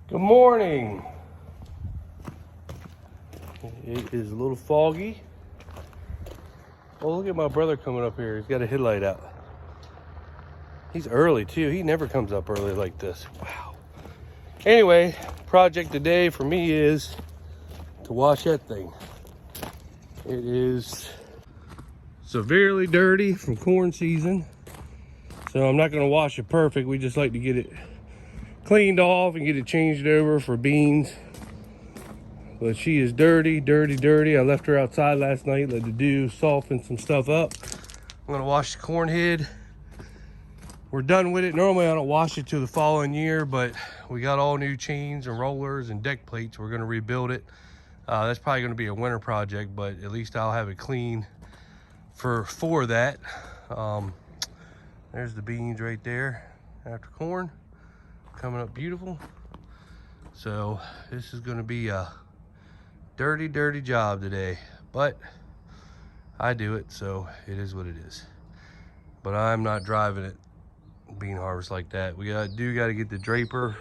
Good morning. It is a little foggy. Oh, look at my brother coming up here. He's got a headlight out. He's early too. He never comes up early like this. Wow. Anyway, project today for me is to wash that thing. It is severely dirty from corn season. So I'm not going to wash it perfect. We just like to get it cleaned off and get it changed over for beans. But she is dirty, dirty, dirty. I left her outside last night, let the dew soften some stuff up. I'm gonna wash the corn head. We're done with it. Normally I don't wash it till the following year, but we got all new chains and rollers and deck plates. We're gonna rebuild it. That's probably gonna be a winter project, but at least I'll have it clean for that. There's the beans right there after corn. Coming up beautiful. So this is gonna be a dirty, dirty job today, but I do it, so it is what it is. But I'm not driving it bean harvest like that. We got to get the draper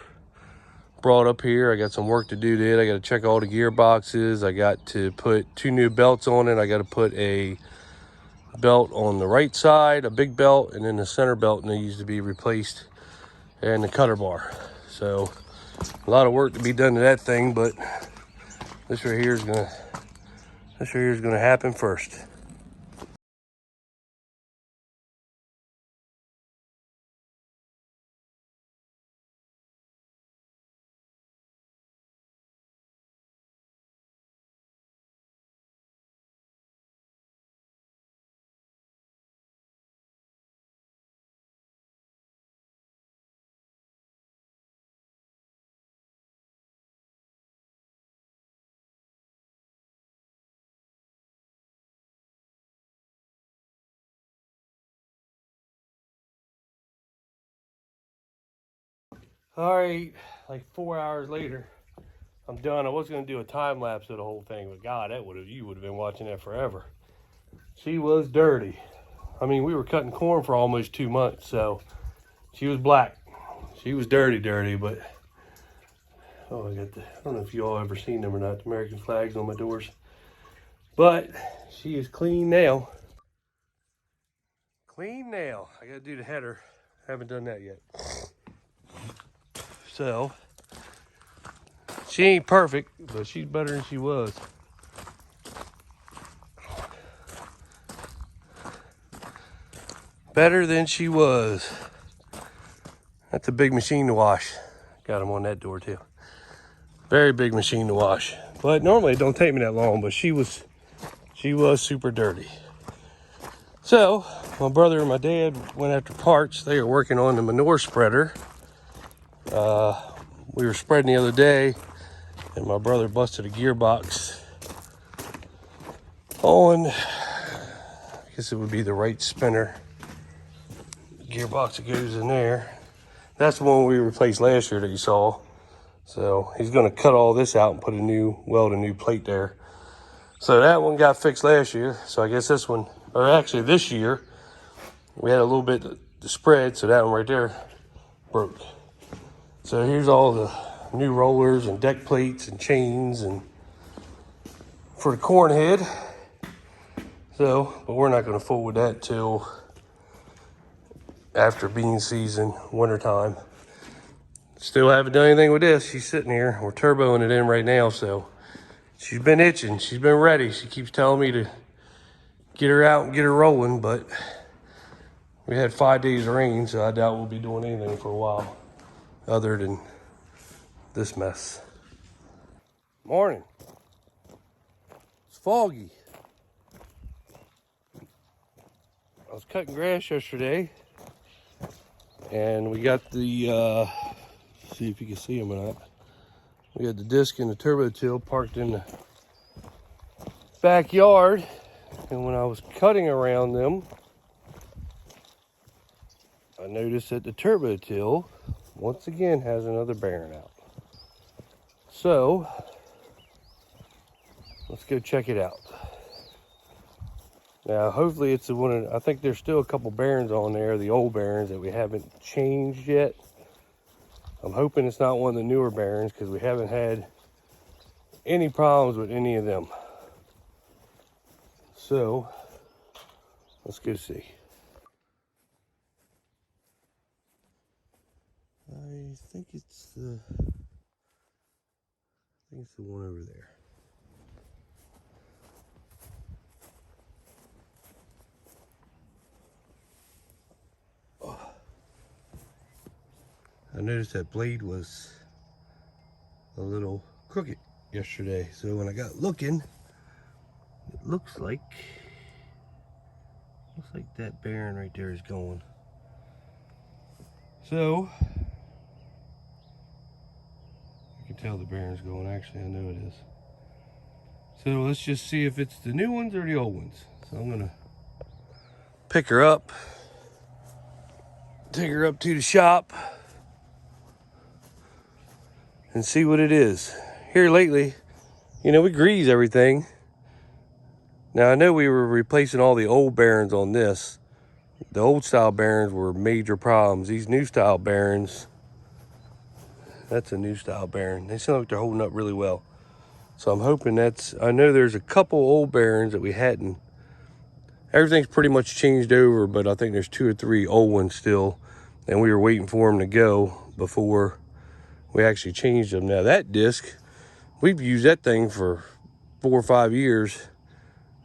brought up here. I got some work to do there. I got to check all the gearboxes. I got to put 2 new belts on it. I got to put a belt on the right side, a big belt, and then the center belt needs to be replaced, and the cutter bar. So a lot of work to be done to that thing, but this right here is gonna happen first. All right, like 4 hours later, I'm done. I was gonna do a time lapse of the whole thing, but God, you would have been watching that forever. She was dirty. I mean, we were cutting corn for almost 2 months, so she was black. She was dirty, dirty, but I don't know if you all ever seen them or not, the American flags on my doors. But she is clean now. Clean now. I gotta do the header. Haven't done that yet. So she ain't perfect, but she's better than she was. Better than she was. That's a big machine to wash. Got them on that door too. Very big machine to wash. But normally it don't take me that long, but she was super dirty. So my brother and my dad went after parts. They were working on the manure spreader. We were spreading the other day, and my brother busted a gearbox on, I guess it would be the right spinner gearbox that goes in there. That's the one we replaced last year that you saw. So he's gonna cut all this out and weld a new plate there. So that one got fixed last year. So I guess this one, or actually this year, we had a little bit to spread, so that one right there broke. So here's all the new rollers and deck plates and chains and for the corn head. So, but we're not gonna fool with that till after bean season, wintertime. Still haven't done anything with this. She's sitting here. We're turboing it in right now, so she's been itching. She's been ready. She keeps telling me to get her out and get her rolling, but we had 5 days of rain, so I doubt we'll be doing anything for a while other than this mess. Morning. It's foggy. I was cutting grass yesterday, and we got the, see if you can see them or not. We got the disc and the turbo till parked in the backyard, and when I was cutting around them, I noticed that the turbo till once again has another bearing out. So let's go check it out. Now hopefully it's the one, I think there's still a couple bearings on there, the old bearings that we haven't changed yet. I'm hoping it's not one of the newer Barons because we haven't had any problems with any of them. So let's go see. I think it's the one over there. Oh. I noticed that blade was a little crooked yesterday, so when I got looking, it looks like that Baron right there is going. So you can tell the Baron's going. Actually, I know it is. So let's just see if it's the new ones or the old ones. So I'm gonna pick her up, take her up to the shop, and see what it is. Here lately, you know, we grease everything. Now I know we were replacing all the old Barons on this. The old style Barons were major problems. These new style Barons, that's a new style Baron. They seem like they're holding up really well. So I'm hoping that's, I know there's a couple old Barons that we hadn't. Everything's pretty much changed over, but I think there's 2 or 3 old ones still. And we were waiting for them to go before we actually changed them. Now that disc, we've used that thing for 4 or 5 years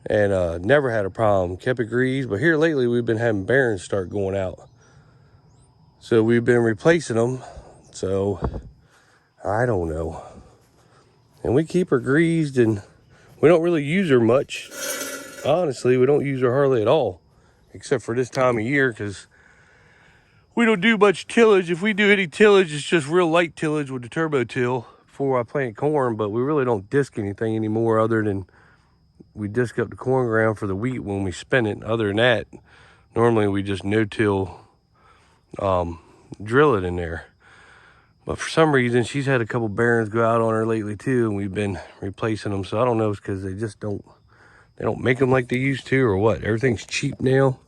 and never had a problem. Kept it greased, but here lately we've been having Barons start going out. So we've been replacing them. So I don't know. And we keep her greased and we don't really use her much. Honestly, we don't use her hardly at all, except for this time of year because we don't do much tillage. If we do any tillage, it's just real light tillage with the turbo till before I plant corn, but we really don't disc anything anymore other than we disc up the corn ground for the wheat when we spin it. Other than that, normally we just no-till drill it in there. But for some reason, she's had a couple Barons go out on her lately too, and we've been replacing them. So I don't know if it's because they just don't make them like they used to or what. Everything's cheap now.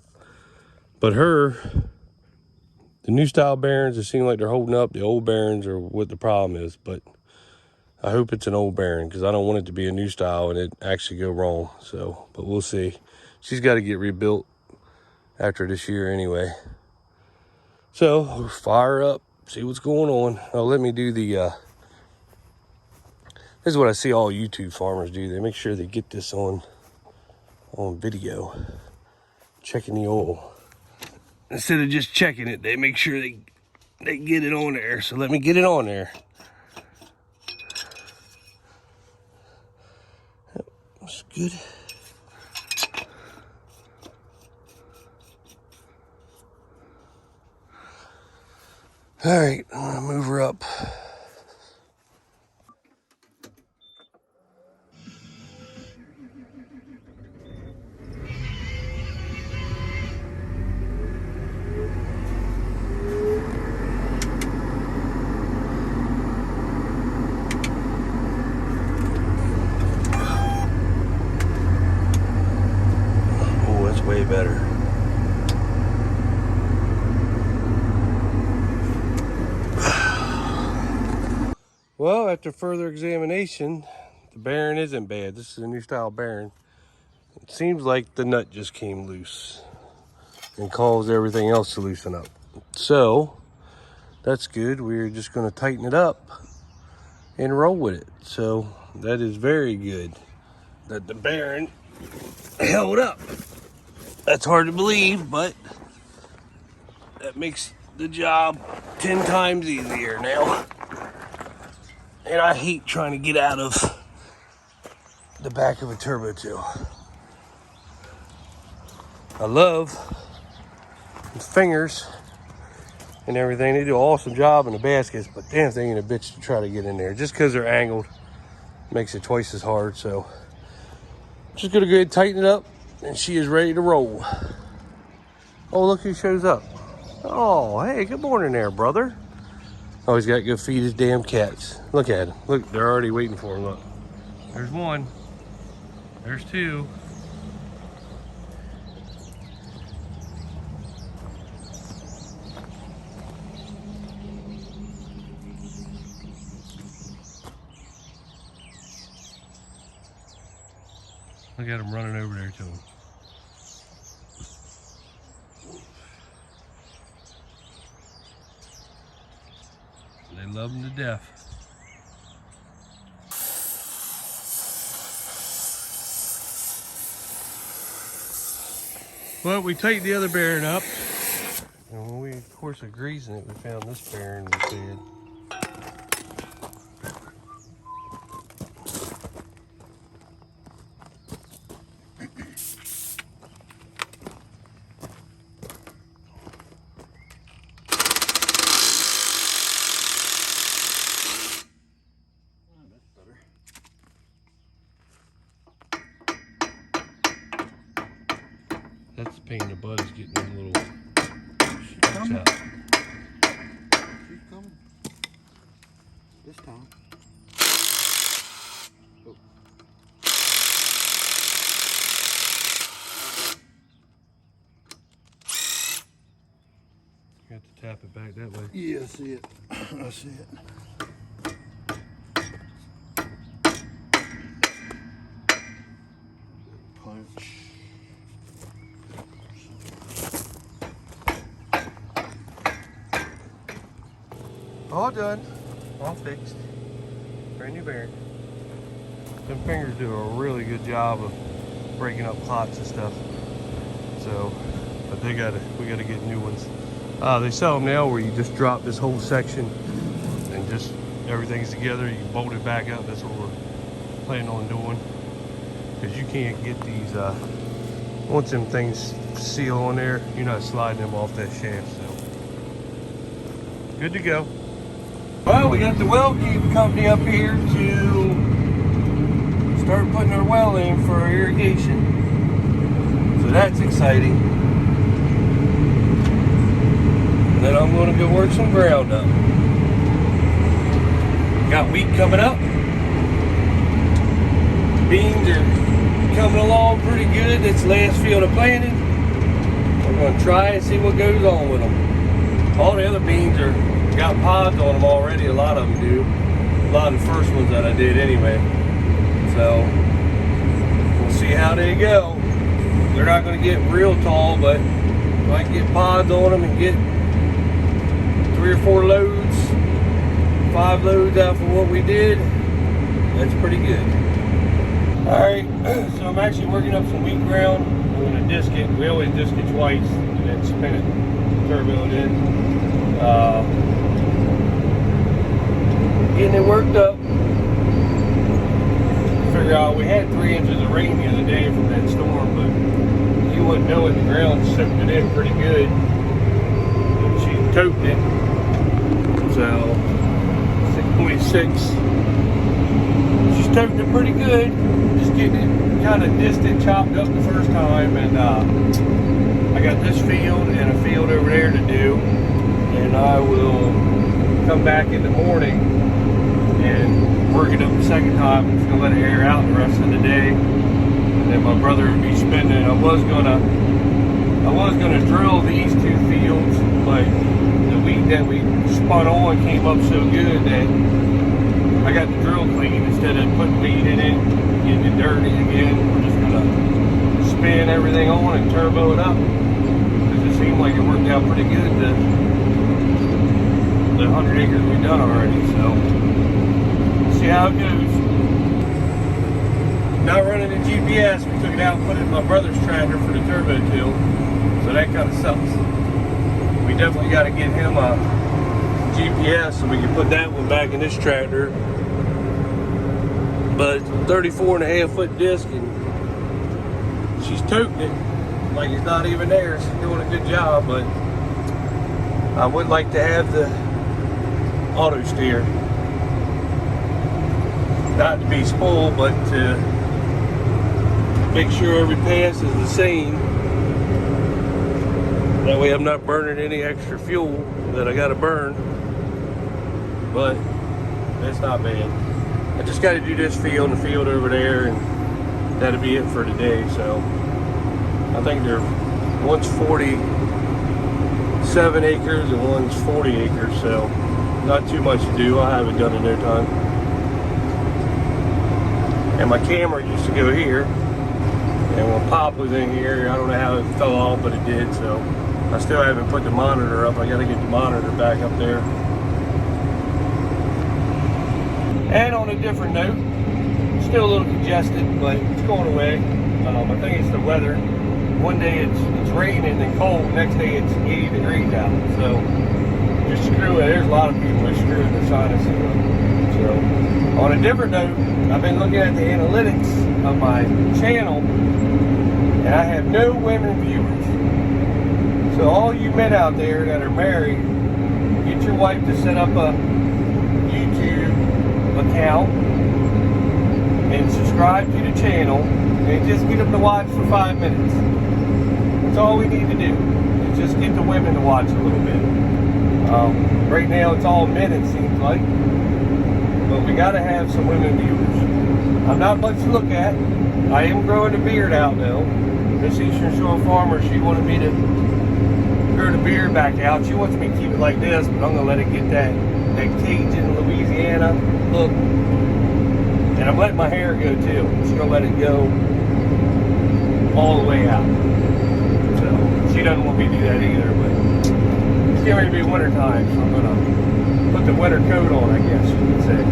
But the new style Barons, it seem like they're holding up. The old Barons are what the problem is. But I hope it's an old Baron because I don't want it to be a new style and it actually go wrong. So, but we'll see. She's got to get rebuilt after this year anyway. So we'll fire up, see what's going on. Oh, let me do the, this is what I see all YouTube farmers do. They make sure they get this on video, checking the oil. Instead of just checking it, they make sure they get it on there. So let me get it on there. That's good. All right, I'm gonna move her up. Oh, that's way better. Well, after further examination, the Baron isn't bad. This is a new style Baron. It seems like the nut just came loose and caused everything else to loosen up. So that's good. We're just going to tighten it up and roll with it. So that is very good that the Baron held up. That's hard to believe, but that makes the job 10 times easier now. And I hate trying to get out of the back of a turbo till. I love the fingers and everything. They do an awesome job in the baskets, but damn thing ain't a bitch to try to get in there. Just because they're angled makes it twice as hard. So just gonna go ahead and tighten it up, and she is ready to roll. Oh, look who shows up. Oh, hey, good morning there, brother. Oh, he's got to go feed his damn cats. Look at him. Look, they're already waiting for him. Look. There's one. There's two. Look at him running over there to him. They love him to death. Well, we tightened the other bearing up. And when we, of course, are greasing it, we found this bearing was dead. That's the pain in the butt is getting them little shoots out. She's coming. This time. Oh. You have to tap it back that way. Yeah, I see it. I see it. Punch. All done, all fixed. Brand new bearing. Them fingers do a really good job of breaking up clots and stuff. So, but we gotta get new ones. They sell them now where you just drop this whole section and just everything's together. You bolt it back up. That's what we're planning on doing. Because you can't get these, once them things seal on there, you're not sliding them off that shaft. So, good to go. Well, we got the well keep company up here to start putting our well in for our irrigation. So that's exciting. And then I'm going to go work some ground up. Got wheat coming up. Beans are coming along pretty good. It's the last field of planting. We're going to try and see what goes on with them. All the other beans are got pods on them already. A lot of them do. A lot of the first ones that I did anyway. So we'll see how they go. They're not going to get real tall, but if I can get pods on them and get 3 or 4 loads, 5 loads out for what we did, that's pretty good. Alright, so I'm actually working up some wheat ground. I'm going to disc it. We always disc it twice and then spin it, turbo it in. Getting it worked up. Figure out we had 3 inches of rain the other day from that storm, but you wouldn't know it. The ground soaked it in pretty good. And she toted it. So 6.6. She's toting it pretty good. Just getting it kind of distant, chopped up the first time, and I got this field and a field over there to do, and I will come back in the morning and work it up the second time. I'm just gonna let it air out the rest of the day, and then my brother would be spending. I was gonna drill these 2 fields, but the wheat that we spun on came up so good that I got the drill clean instead of putting wheat in it, getting it dirty again. We're just gonna spin everything on and turbo it up, because it seemed like it worked out pretty good. The 100 acres we've done already, so see how it goes. Not running the GPS, we took it out and put it in my brother's tractor for the turbo till, so that kind of sucks. We definitely got to get him a GPS so we can put that one back in this tractor. But it's 34.5 foot disc, and she's toting it like it's not even there. She's doing a good job, but I would like to have the auto steer. Not to be spoiled, but to make sure every pass is the same. That way I'm not burning any extra fuel that I gotta burn. But that's not bad. I just gotta do this field and the field over there, and that'll be it for today. So I think one's 47 acres and one's 40 acres, so not too much to do. I'll have it done in no time. And my camera used to go here, And when Pop was in here, I don't know how it fell off, but it did. So I still haven't put the monitor up. I got to get the monitor back up there. And on a different note, still a little congested, but it's going away. I think it's the weather. One day it's raining and cold, next day it's 80 degrees out. So just screw it. There's a lot of people that screw the sinuses up. So on a different note, I've been looking at the analytics of my channel, and I have no women viewers. So all you men out there that are married, get your wife to set up a YouTube account and subscribe to the channel and just get them to watch for 5 minutes. That's all we need to do, is just get the women to watch a little bit. Right now it's all men, it seems like, but we got to have some women viewers. I'm not much to look at. I am growing the beard out though. This Eastern Shore farmer, she wanted me to grow the beard back out. She wants me to keep it like this, but I'm gonna let it get that Cajun Louisiana look. And I'm letting my hair go too. I'm just gonna let it go all the way out. So she doesn't want me to do that either, but it's getting ready to be winter time, so I'm gonna put the winter coat on, I guess you could say.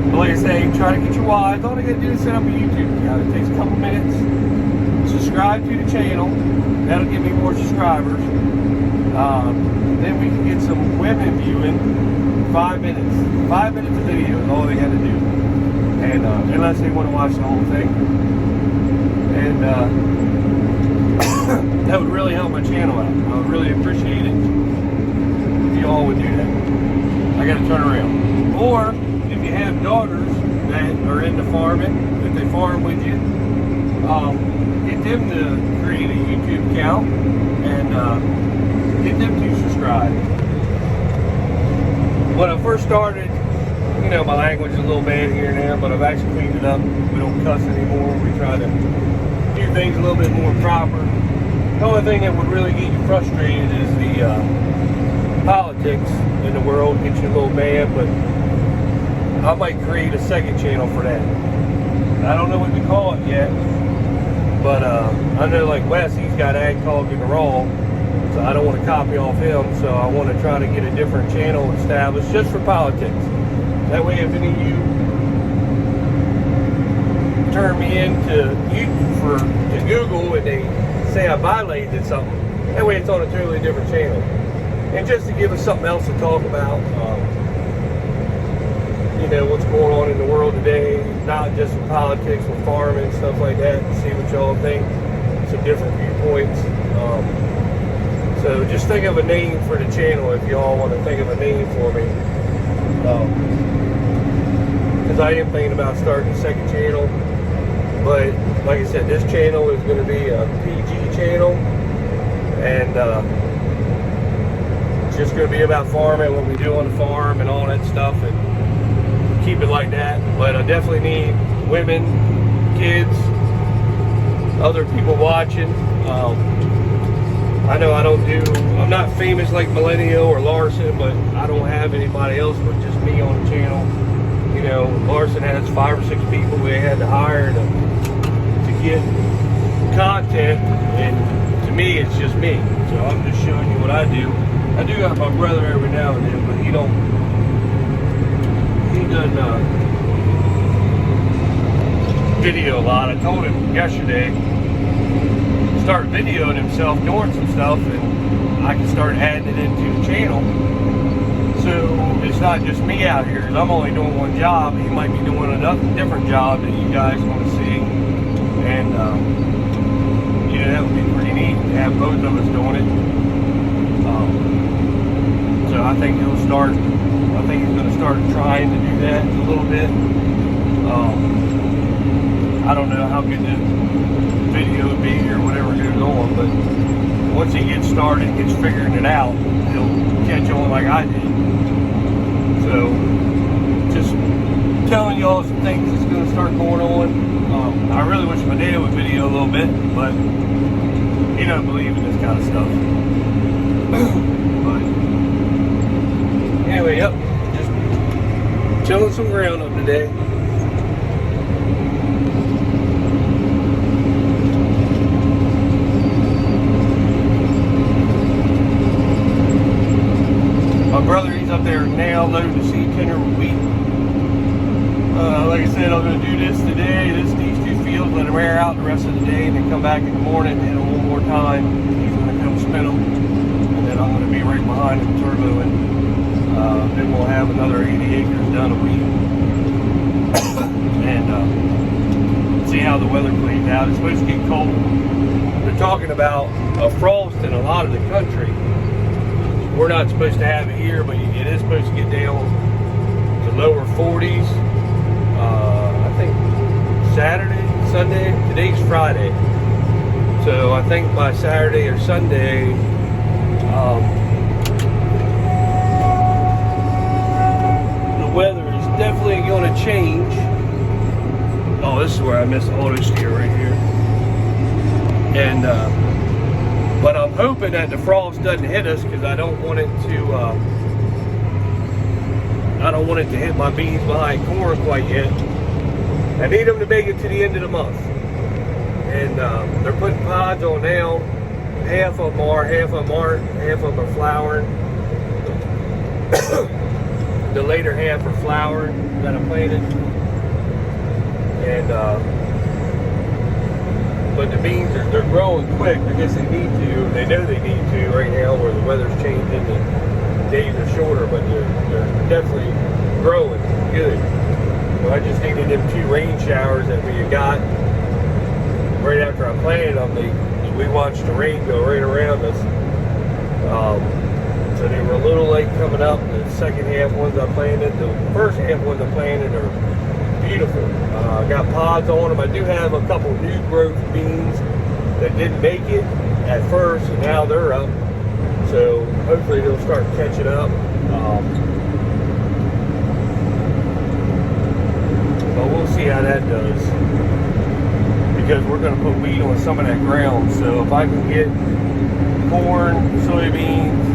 But like I say, try to get your wives. All they gotta do is set up a YouTube account. It takes a couple minutes. Subscribe to the channel. That'll give me more subscribers. Then we can get some women viewing. 5 minutes. 5 minutes of video is all they got to do. And unless they want to watch the whole thing. And that would really help my channel out. I would really appreciate it if you all would do that. I got to turn around. Or if you have daughters that are into farming, that they farm with you, get them to create a YouTube account and get them to subscribe. When I first started, you know, my language is a little bad here and there, but I've actually cleaned it up. We don't cuss anymore. We try to do things a little bit more proper. The only thing that would really get you frustrated is the politics in the world, get you a little mad, but I might create a second channel for that. I don't know what to call it yet, but I know like Wes, he's got Ag Talk in the Raw, so I don't want to copy off him, so I want to try to get a different channel established just for politics. That way if any of you turn me into to Google and they say I violated something, that way it's on a totally different channel. And just to give us something else to talk about, you know, what's going on in the world today, not just in politics, with farming, stuff like that, and see what y'all think, some different viewpoints. So just think of a name for the channel if y'all want to think of a name for me. Because I am thinking about starting a second channel. But like I said, this channel is going to be a PG channel. And it's just going to be about farming, what we do on the farm and all that stuff. And keep it like that. But I definitely need women, kids, other people watching. I know I'm not famous like Millennial or Larson, but I don't have anybody else but just me on the channel. You know, Larson has 5 or 6 people they had to hire to get content, and to me, it's just me. So I'm just showing you what I do. I do got my brother every now and then, but he doesn't video a lot. I told him yesterday, start videoing himself doing some stuff, and I can start adding it into the channel. So it's not just me out here. I'm only doing one job. He might be doing another different job that you guys want to see. And you know, that would be pretty neat to have both of us doing it. So I think he's going to start trying to do that a little bit. I don't know how good the video would be or whatever goes on, but once he gets started, gets figuring it out, he'll catch on like I did. So just telling y'all some things that's going to start going on. I really wish my dad would video a little bit, but he doesn't believe in this kind of stuff. But anyway, yep, just tilling some ground up today. brother, he's up there now loading the seed tender with wheat. Like I said, I'm going to do this today. These two fields, let them air out the rest of the day, and then come back in the morning and hit them one more time. He's going to come spin them, and then I'm going to be right behind him turboing. Then we'll have another 80 acres done of wheat. And see how the weather plays out. It's supposed to get cold. They're talking about a frost in a lot of the country. We're not supposed to have it here, but it is supposed to get down to lower 40s. I think Saturday, Sunday, today's Friday. So I think by Saturday or Sunday, the weather is definitely going to change. Oh, this is where I missed auto steer right here. And but I'm hoping that the frost doesn't hit us, because I don't want it to hit my beans behind corn quite yet. I need them to make it to the end of the month. And they're putting pods on now. Half of them are, half of them aren't, half of them are flowering. The later half are flowering that I planted. And but the beans they're growing quick. I guess they need to. They know they need to right now, where the weather's changing and days are shorter. But they're definitely growing good. So I just needed them 2 rain showers that we had got right after I planted them. We watched the rain go right around us. So they were a little late coming up. The second half ones I planted, the first half ones I planted are beautiful. I got pods on them. I do have a couple new growth beans that didn't make it at first, and now they're up. So hopefully they'll start catching up. But we'll see how that does, because we're going to put wheat on some of that ground. So if I can get corn, soybeans,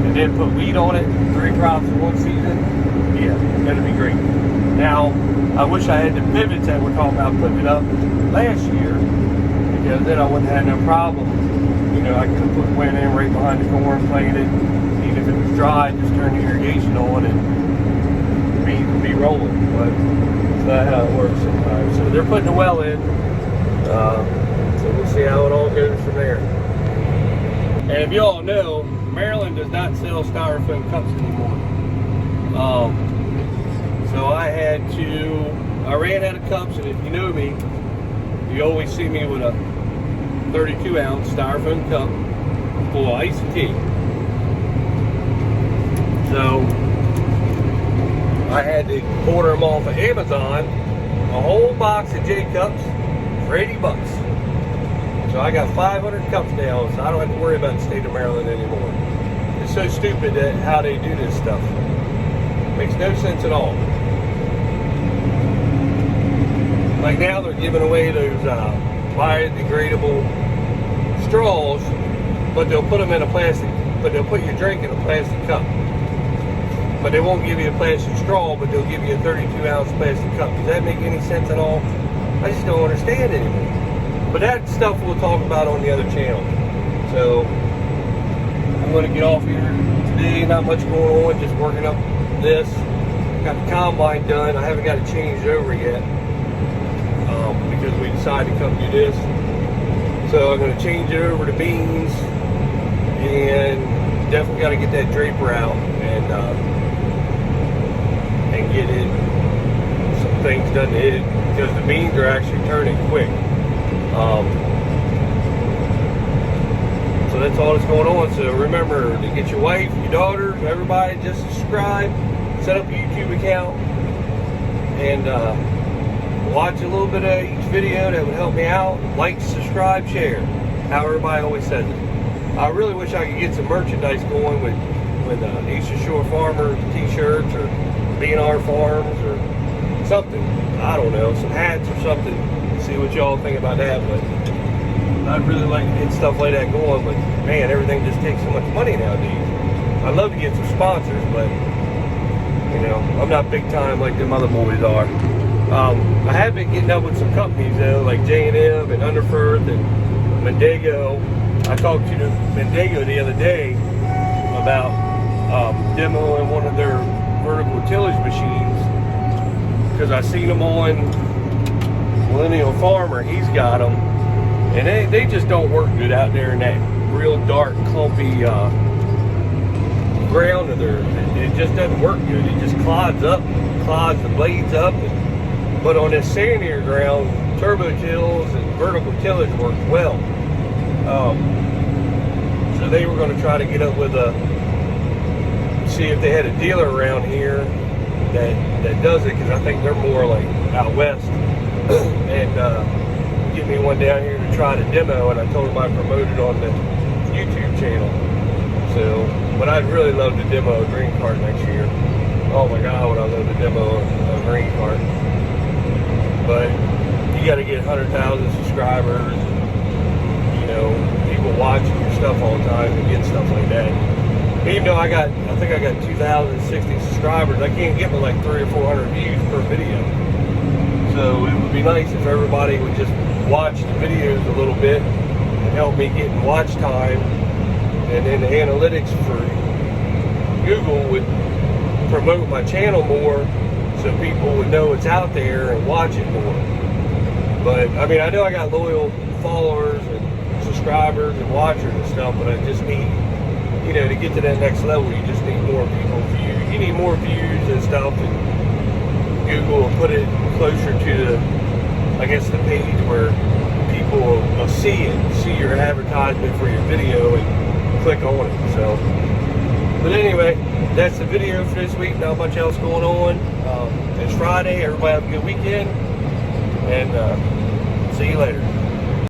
and then put wheat on it, 3 crops in one season, yeah, that'd be great. Now, I wish I had the pivots that we're talking about putting up last year, because then I wouldn't have no problem. You know, I could have went in right behind the corn, planted, even if it was dry, just turn the irrigation on and be rolling. But it's not how it works sometimes. So they're putting a well in, so we'll see how it all goes from there. And if you all know, Maryland does not sell styrofoam cups anymore. So I ran out of cups, and if you know me, you always see me with a 32-ounce styrofoam cup full of iced tea. So I had to order them off of Amazon, a whole box of J-Cups for $80. So I got 500 cups now, so I don't have to worry about the state of Maryland anymore. It's so stupid that how they do this stuff. Makes no sense at all. Like now they're giving away those biodegradable straws, but they'll put them in a plastic, but they'll put your drink in a plastic cup. But they won't give you a plastic straw, but they'll give you a 32-ounce plastic cup. Does that make any sense at all? I just don't understand anymore. But that stuff we'll talk about on the other channel. So I'm going to get off here today. Not much going on, just working up this. Got the combine done. I haven't got it changed over yet, because we decided to come do this. So I'm going to change it over to beans, and definitely got to get that draper out and get some things done to it, because the beans are actually turning quick. So that's all that's going on. So remember to get your wife, your daughters, everybody, just subscribe, set up a YouTube account, and watch a little bit of each video. That would help me out. Like, subscribe, share, how everybody always says it. I really wish I could get some merchandise going with Eastern Shore Farmers t-shirts, or B&R Farms, or something. I don't know, some hats or something. See what y'all think about that. But I'd really like to get stuff like that going. But man, everything just takes so much money nowadays. I'd love to get some sponsors, but you know, I'm not big time like them other boys are. I have been getting up with some companies though, like J&M and Underfirth and Mendigo. I talked to Mendigo the other day about demoing one of their vertical tillage machines because I seen them on Millennial Farmer. He's got them, and they just don't work good out there in that real dark, clumpy ground of theirs. It just doesn't work good. It just clods the blades up. But on this sandier ground, turbo tills and vertical tillage work well. So they were going to try to get up with see if they had a dealer around here that does it, because I think they're more like out west, and get me one down here to try to demo. And I told them I promoted on the YouTube channel. So, but I'd really love to demo a green cart next year. Oh my God, would I love to demo a green cart. But you got to get 100,000 subscribers, you know, people watching your stuff all the time to get stuff like that. Even though I think I got 2,060 subscribers, I can't get but like 300 or 400 views per video. So it would be nice if everybody would just watch the videos a little bit and help me get watch time. And then the analytics for Google would promote my channel more, so people would know it's out there and watch it more. But I mean, I know I got loyal followers and subscribers and watchers and stuff, but I just need, you know, to get to that next level, you just need more people view. You need more views and stuff, and Google will put it closer to the, I guess, the page where people will see it, see your advertisement for your video and click on it. So, but anyway, that's the video for this week. Not much else going on. It's Friday. Everybody have a good weekend, and see you later.